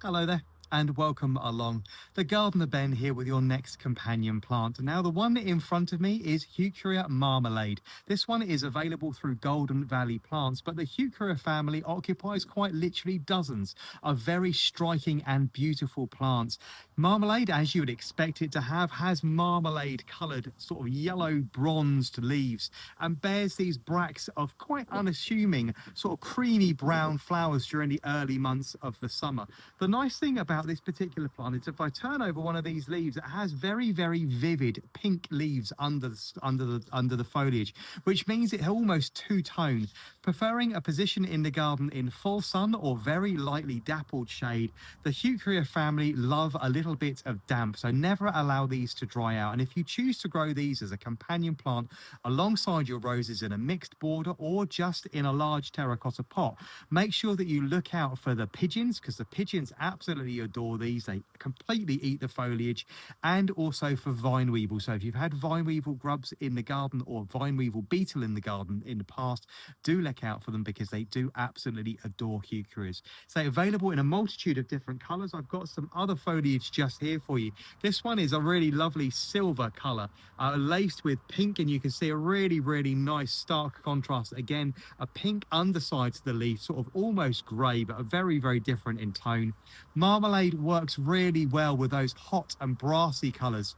Hello there and welcome along. The Gardener Ben here with your next companion plant. Now the one in front of me is Heuchera Marmalade. This one is available through Golden Valley Plants, but the Heuchera family occupies quite literally dozens of very striking and beautiful plants. Marmalade, as you would expect it to have, has marmalade coloured sort of yellow bronzed leaves and bears these bracts of quite unassuming sort of creamy brown flowers during the early months of the summer. The nice thing about this particular plant is if I turn over one of these leaves, it has very, very vivid pink leaves under the foliage, which means it's almost two-tone. Preferring a position in the garden in full sun or very lightly dappled shade, the Heucheria family love a little bit of damp, so never allow these to dry out. And if you choose to grow these as a companion plant alongside your roses in a mixed border or just in a large terracotta pot, make sure that you look out for the pigeons, because the pigeons absolutely adore these. They completely eat the foliage, and also for vine weevil. So if you've had vine weevil grubs in the garden or vine weevil beetle in the garden in the past, do look out for them because they do absolutely adore heucheras. So available in a multitude of different colors. I've got some other foliage just here for you. This one is a really lovely silver color, laced with pink, and you can see a really, really nice stark contrast. Again, a pink underside to the leaf, sort of almost grey, but a very, very different in tone. Marmalade works really well with those hot and brassy colours.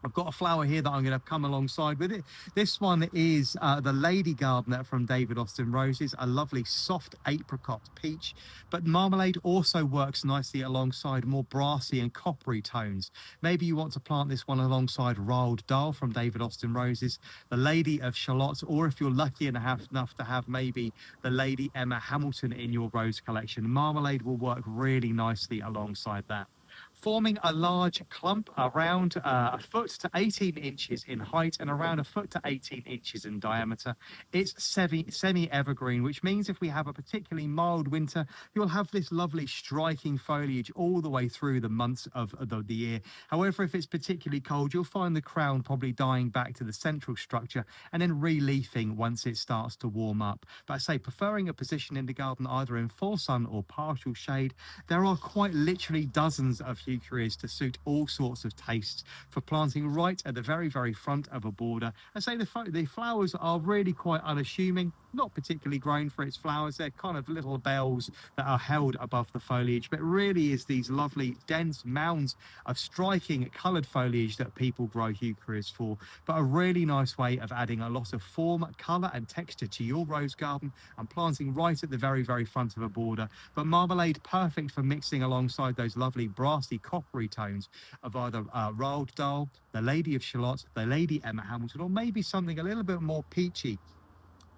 I've got a flower here that I'm going to come alongside with it. This one is the Lady Gardner from David Austin Roses, a lovely soft apricot peach. But Marmalade also works nicely alongside more brassy and coppery tones. Maybe you want to plant this one alongside Roald Dahl from David Austin Roses, the Lady of Shalott, or if you're lucky enough to have maybe the Lady Emma Hamilton in your rose collection, Marmalade will work really nicely alongside that, forming a large clump around a foot to 18 inches in height and around a foot to 18 inches in diameter. It's semi-evergreen, which means if we have a particularly mild winter, you'll have this lovely striking foliage all the way through the months of the year. However, if it's particularly cold, you'll find the crown probably dying back to the central structure and then re-leafing once it starts to warm up. But I say, preferring a position in the garden either in full sun or partial shade, there are quite literally dozens of heucheras to suit all sorts of tastes for planting right at the very, very front of a border. I say the flowers are really quite unassuming, not particularly grown for its flowers. They're kind of little bells that are held above the foliage, but it really is these lovely dense mounds of striking coloured foliage that people grow heucheras for. But a really nice way of adding a lot of form, colour and texture to your rose garden and planting right at the very, very front of a border. But Marmalade, perfect for mixing alongside those lovely brassy coppery tones of either Roald Dahl, the Lady of Shalott, the Lady Emma Hamilton, or maybe something a little bit more peachy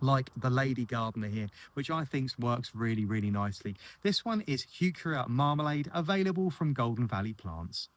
like the Lady Gardner here, which I think works really, really nicely. This one is Heuchera Marmalade, available from Golden Valley Plants.